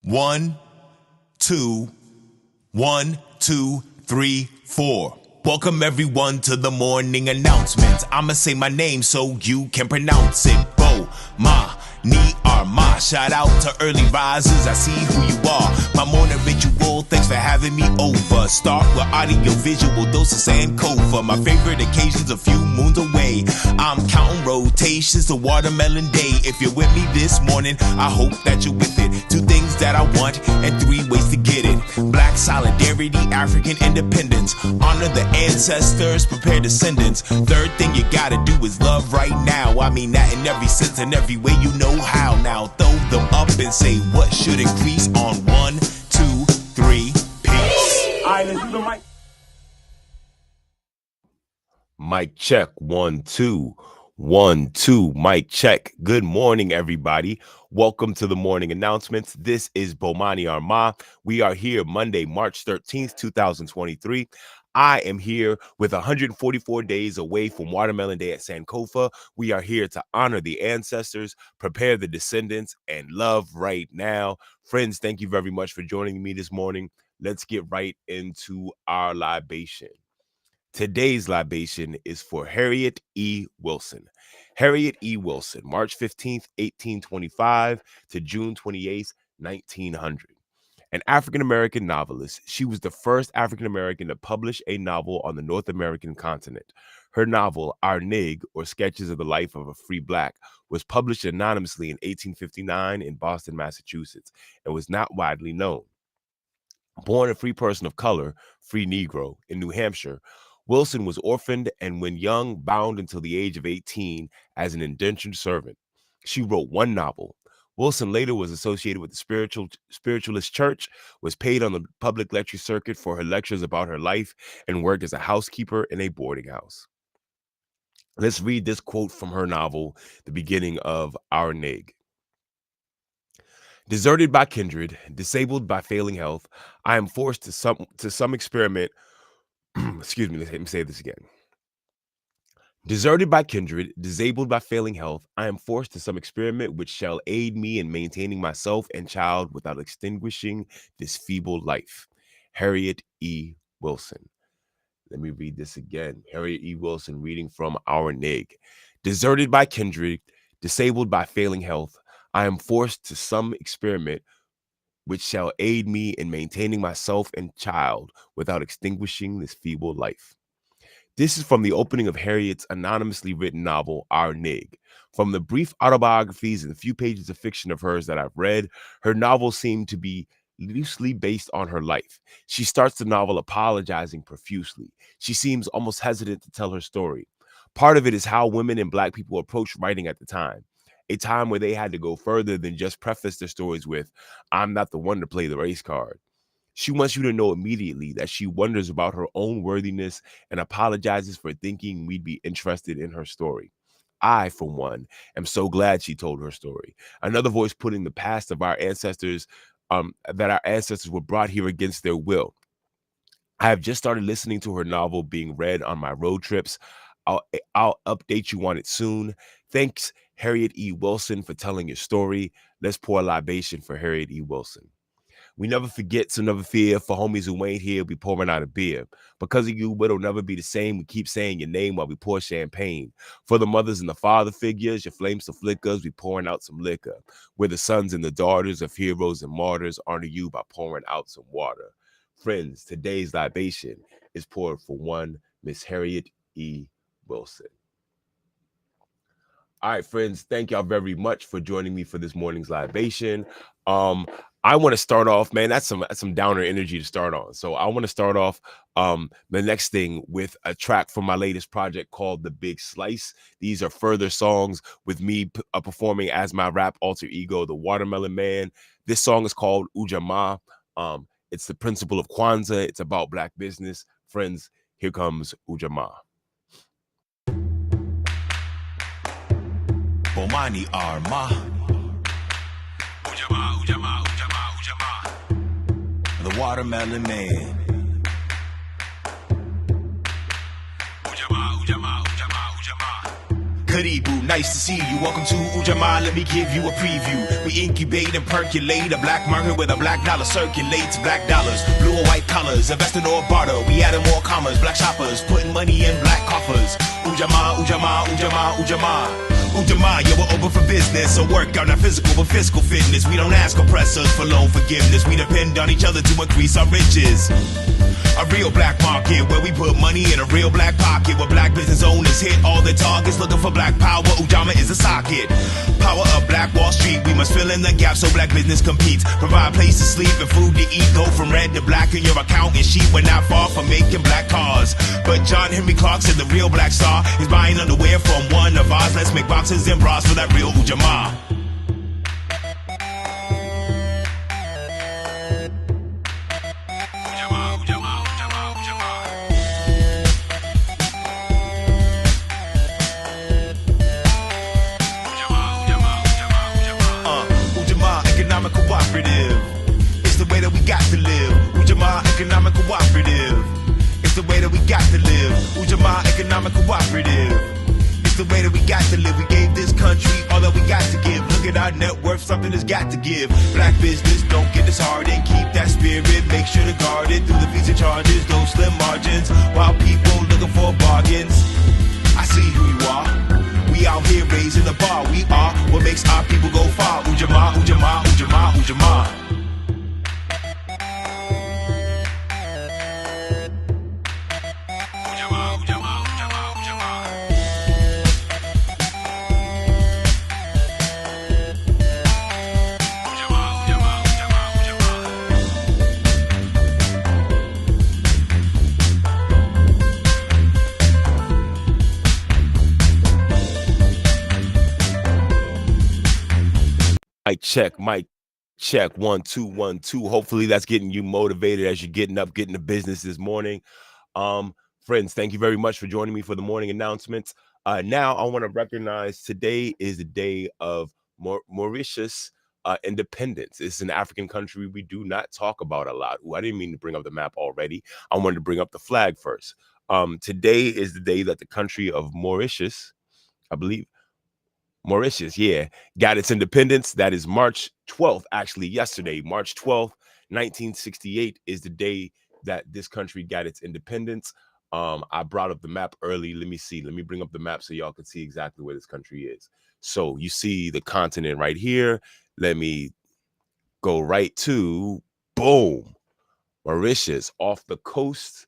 1, 2, 1, 2, 3, 4. Welcome everyone to the morning announcements. I'ma say my name so you can pronounce it. Bomani Armah. Shout out to early risers, I see who you are. My morning ritual, thanks for having me over. Start with audiovisual, dose of Sankofa. My favorite occasion's a few moons away. I'm counting rotations to watermelon day. If you're with me this morning, I hope that you're with it. 2 things that I want and 3 ways to get it. Black solidarity, African independence. Honor the ancestors, prepare descendants. 3rd thing you gotta do is love right now. I mean that in every sense and every way you know how. Now throw them up and say what should increase on 1, 2, 3, peace. Alright, let's do the mic. Mic check, 1, 2, 1, 2, mic check. Good morning, everybody. Welcome to the morning announcements. This is Bomani Armah. We are here Monday, March 13th, 2023. I am here with 144 days away from Watermelon Day at Sankofa. We are here to honor the ancestors, prepare the descendants, and love right now. Friends, thank you very much for joining me this morning. Let's get right into our libation. Today's libation is for Harriet E. Wilson. Harriet E. Wilson, March 15th, 1825 to June 28th, 1900. An African-American novelist, she was the first African-American to publish a novel on the North American continent. Her novel, Our Nig, or Sketches of the Life of a Free Black, was published anonymously in 1859 in Boston, Massachusetts, and was not widely known. Born a free person of color, free Negro, in New Hampshire, Wilson was orphaned and when young, bound until the age of 18 as an indentured servant. She wrote 1 novel. Wilson later was associated with the Spiritualist Church, was paid on the public lecture circuit for her lectures about her life, and worked as a housekeeper in a boarding house. Let's read this quote from her novel, the beginning of Our Nig. Deserted by kindred, disabled by failing health, I am forced to some experiment. Excuse me, let me say this again. Deserted by kindred, disabled by failing health, I am forced to some experiment which shall aid me in maintaining myself and child without extinguishing this feeble life. Harriet E. Wilson. Let me read this again. Harriet E. Wilson reading from Our Nig. Deserted by kindred, disabled by failing health, I am forced to some experiment which shall aid me in maintaining myself and child without extinguishing this feeble life. This is from the opening of Harriet's anonymously written novel, Our Nig. From the brief autobiographies and few pages of fiction of hers that I've read, her novels seem to be loosely based on her life. She starts the novel apologizing profusely. She seems almost hesitant to tell her story. Part of it is how women and Black people approached writing at the time, a time where they had to go further than just preface their stories with, I'm not the one to play the race card. She wants you to know immediately that she wonders about her own worthiness and apologizes for thinking we'd be interested in her story. I, for one, am so glad she told her story. Another voice putting the past of our ancestors, that our ancestors were brought here against their will. I have just started listening to her novel being read on my road trips. I'll update you on it soon. Thanks, Harriet E. Wilson, for telling your story. Let's pour a libation for Harriet E. Wilson. We never forget, so never fear. For homies who ain't here, we pouring out a beer. Because of you, it'll never be the same. We keep saying your name while we pour champagne. For the mothers and the father figures, your flames to flickers, we pouring out some liquor. We're the sons and the daughters of heroes and martyrs. Honor you by pouring out some water. Friends, today's libation is poured for one Miss Harriet E. Wilson. All right, friends, thank y'all very much for joining me for this morning's libation. I want to start off, man, that's some downer energy to start on. So I want to start off the next thing with a track from my latest project called The Big Slice. These are further songs with me performing as my rap alter ego, the Watermelon Man. This song is called Ujamaa. It's the principle of Kwanzaa. It's about Black business. Friends, here comes Ujamaa. Bomani Armah. Ujamaa, Ujamaa, Ujamaa, Ujamaa. The Watermelon Man. Ujamaa, Ujamaa, Ujamaa, Ujamaa. Karibu, nice to see you. Welcome to Ujamaa, let me give you a preview. We incubate and percolate a black market with a black dollar circulates. Black dollars, blue or white collars, investing or barter. We added more commas, black shoppers, putting money in black coffers. Ujamaa, Ujamaa, Ujamaa, Ujamaa. Ujamaa, yeah, we're open for business. So work out not physical but fiscal fitness. We don't ask oppressors for loan forgiveness. We depend on each other to increase our riches. A real black market where we put money in a real black pocket, where black business owners hit all their targets looking for black power. Ujamaa is a socket. Power of Black Wall Street. We must fill in the gap so black business competes. Provide place to sleep and food to eat. Go from red to black in your account and sheet. We're not far from making black cars. But John Henry Clark said the real black star is buying underwear from one of ours. Let's make boxes and bras for that real Ujamaa. Cooperative. It's the way that we got to live. Ujamaa economic cooperative. It's the way that we got to live. Ujamaa economic cooperative. It's the way that we got to live. We gave this country all that we got to give. Look at our net worth, something that's got to give. Black business, don't get disheartened. Keep that spirit, make sure to guard it through the fees and charges, those slim margins. While people looking for bargains, I see who you are. We out here raising the bar. We are what makes our people go far. Ujamaa, Ujamaa, Ujamaa, Ujamaa. Mic check, 1 2 1 2. Hopefully that's getting you motivated as you're getting up, getting to business this morning. Friends, thank you very much for joining me for the morning announcements. Now I want to recognize today is the day of Mauritius Independence. It's an African country we do not talk about a lot. Ooh, I didn't mean to bring up the map already. I wanted to bring up the flag first. Today is the day that the country of Mauritius, I believe, Mauritius, got its independence. That is March 12th, actually yesterday, March 12th, 1968 is the day that this country got its independence. I brought up the map early. Let me bring up the map so y'all can see exactly where this country is. So you see the continent right here. Let me go right to, boom, Mauritius, off the coast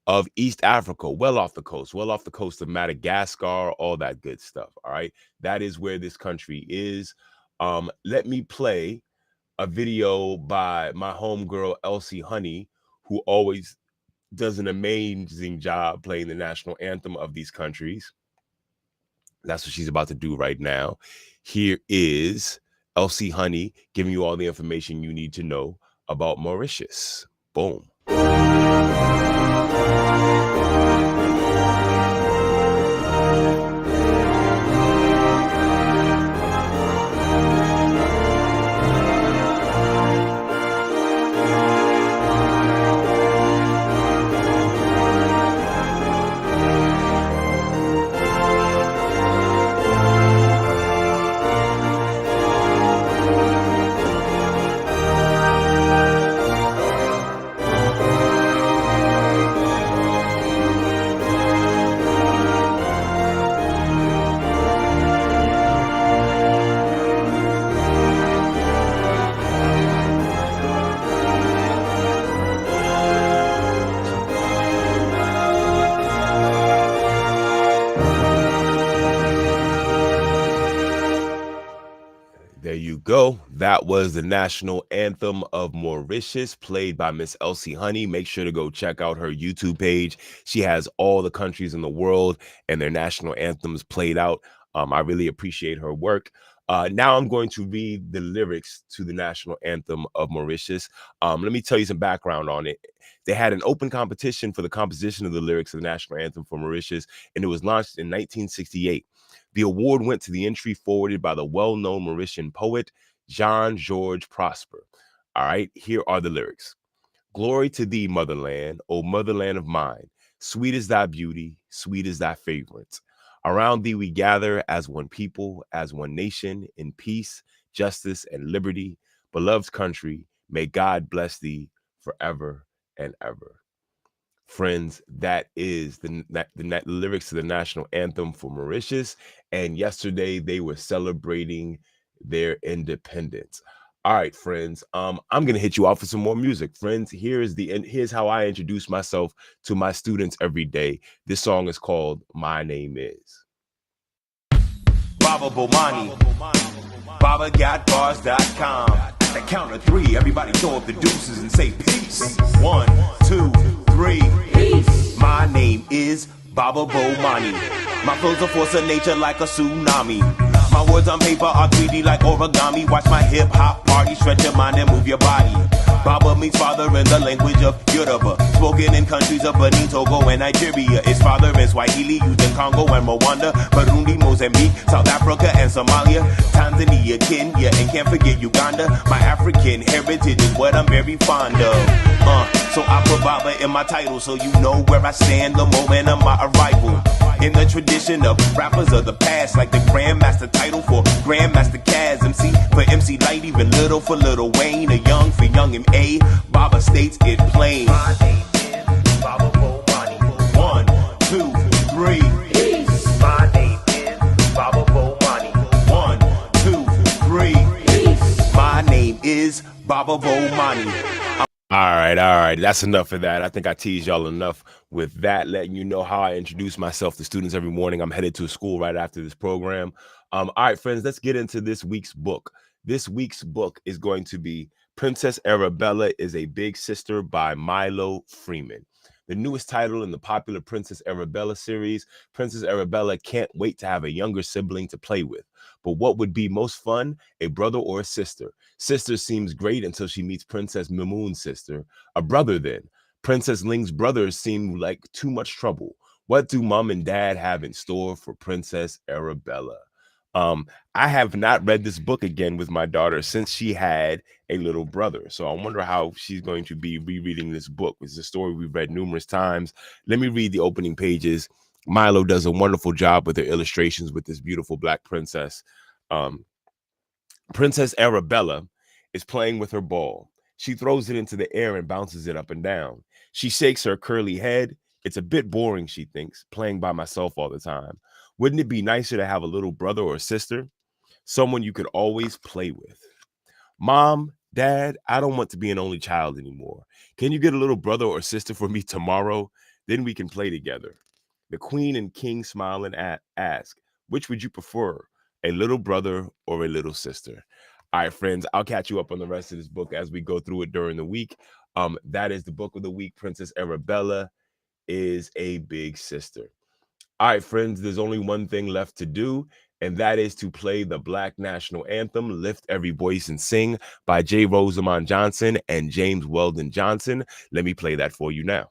of East Africa, well off the coast of Madagascar, all that good stuff. All right, that is where this country is. Let me play a video by my homegirl Elsie Honey, who always does an amazing job playing the national anthem of these countries. That's what she's about to do right now. Here is Elsie Honey giving you all the information you need to know about Mauritius. Boom. Go. That was the national anthem of Mauritius, played by Miss Elsie Honey. Make sure to go check out her YouTube page. She has all the countries in the world and their national anthems played out. I really appreciate her work. Now I'm going to read the lyrics to the national anthem of Mauritius. Let me tell you some background on it. They had an open competition for the composition of the lyrics of the national anthem for Mauritius, and it was launched in 1968. The award went to the entry forwarded by the well-known Mauritian poet, Jean-Georges Prosper. All right, here are the lyrics. Glory to thee, motherland, O motherland of mine. Sweet is thy beauty, sweet is thy fragrance. Around thee we gather as one people, as one nation, in peace, justice, and liberty. Beloved country, may God bless thee forever and ever. Friends, that is the lyrics to the national anthem for Mauritius. And yesterday they were celebrating their independence. All right, friends. I'm gonna hit you off with some more music, friends. Here's how I introduce myself to my students every day. This song is called "My Name Is." Baba Bomani, BabaGotBars.com. At the count of three, everybody throw up the deuces and say peace. 1, 2, 3. Peace. My name is Baba Bomani. My flow's a force of nature like a tsunami. My words on paper are 3D like origami. Watch my hip hop party, stretch your mind and move your body. Baba means father in the language of Yoruba, spoken in countries of Benin, Togo, and Nigeria. It's father in Swahili, used in Congo and Rwanda, Burundi, Mozambique, South Africa, and Somalia, Tanzania, Kenya, and can't forget Uganda. My African heritage is what I'm very fond of. So I put Baba in my title, so you know where I stand the moment of my arrival. In the tradition of rappers of the past, like the Grandmaster title for Grandmaster Kaz, MC for MC Light, even Little for Little Wayne, a Young for Young M.A. Baba states it plain. My name is Baba Bomani. 1, 2, 3. Peace. My name is Baba Bomani. 1, 2, 3. Peace. My name is Baba Bomani. All right. That's enough of that. I think I teased y'all enough with that, letting you know how I introduce myself to students every morning. I'm headed to school right after this program. All right, friends, let's get into this week's book. This week's book is going to be Princess Arabella is a Big Sister by Milo Freeman. The newest title in the popular Princess Arabella series. Princess Arabella can't wait to have a younger sibling to play with. But what would be most fun? A brother or a sister. Sister seems great until she meets Princess Mimoon's sister. A brother then. Princess Ling's brothers seem like too much trouble. What do mom and dad have in store for Princess Arabella? I have not read this book again with my daughter since she had a little brother. So I wonder how she's going to be rereading this book. It's a story we've read numerous times. Let me read the opening pages. Milo does a wonderful job with her illustrations with this beautiful black princess. Princess Arabella is playing with her ball. She throws it into the air and bounces it up and down. She shakes her curly head. It's a bit boring, she thinks, playing by myself all the time. Wouldn't it be nicer to have a little brother or sister? Someone you could always play with. Mom, Dad, I don't want to be an only child anymore. Can you get a little brother or sister for me tomorrow? Then we can play together. The queen and king smile and ask, which would you prefer, a little brother or a little sister? All right, friends, I'll catch you up on the rest of this book as we go through it during the week. That is the book of the week. Princess Arabella is a Big Sister. All right, friends, there's only one thing left to do, and that is to play the Black National Anthem, Lift Every Voice and Sing by J. Rosamond Johnson and James Weldon Johnson. Let me play that for you now.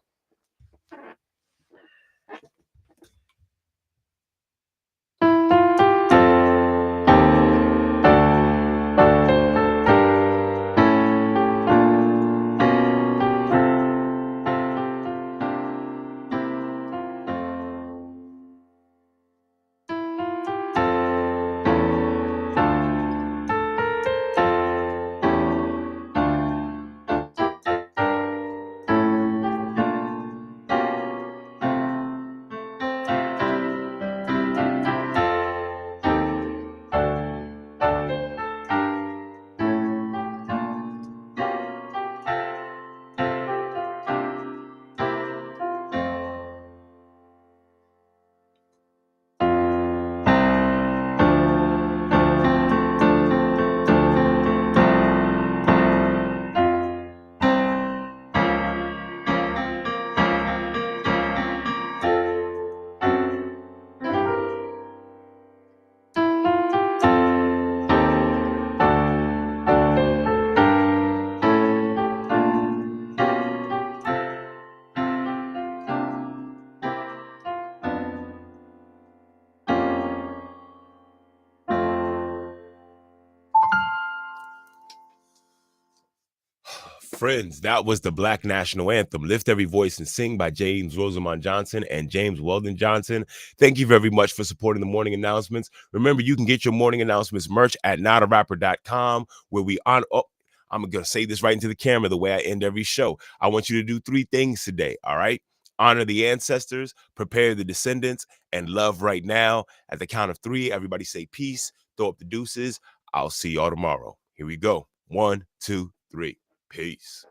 Friends, that was the Black National Anthem, Lift Every Voice and Sing by James Rosamond Johnson and James Weldon Johnson. Thank you very much for supporting the morning announcements. Remember, you can get your morning announcements merch at notarapper.com, where we on. Oh, I'm going to say this right into the camera the way I end every show. I want you to do 3 things today, all right? Honor the ancestors, prepare the descendants, and love right now. At the count of 3, everybody say peace, throw up the deuces. I'll see y'all tomorrow. Here we go. 1, 2, 3. Peace.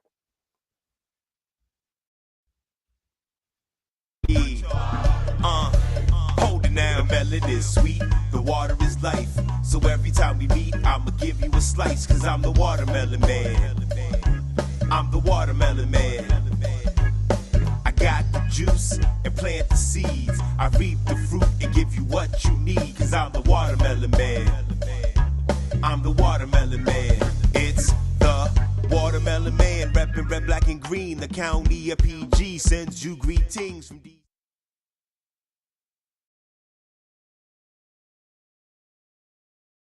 Hold it now, the melon is sweet, the water is life. So every time we meet, I'ma give you a slice, cause I'm the watermelon man. I'm the watermelon man. I got the juice and plant the seeds. I reap the fruit and give you what you need, cause I'm the watermelon man. I'm the watermelon man. It's the Watermelon Man, reppin' red, black, and green. The county of PG sends you greetings from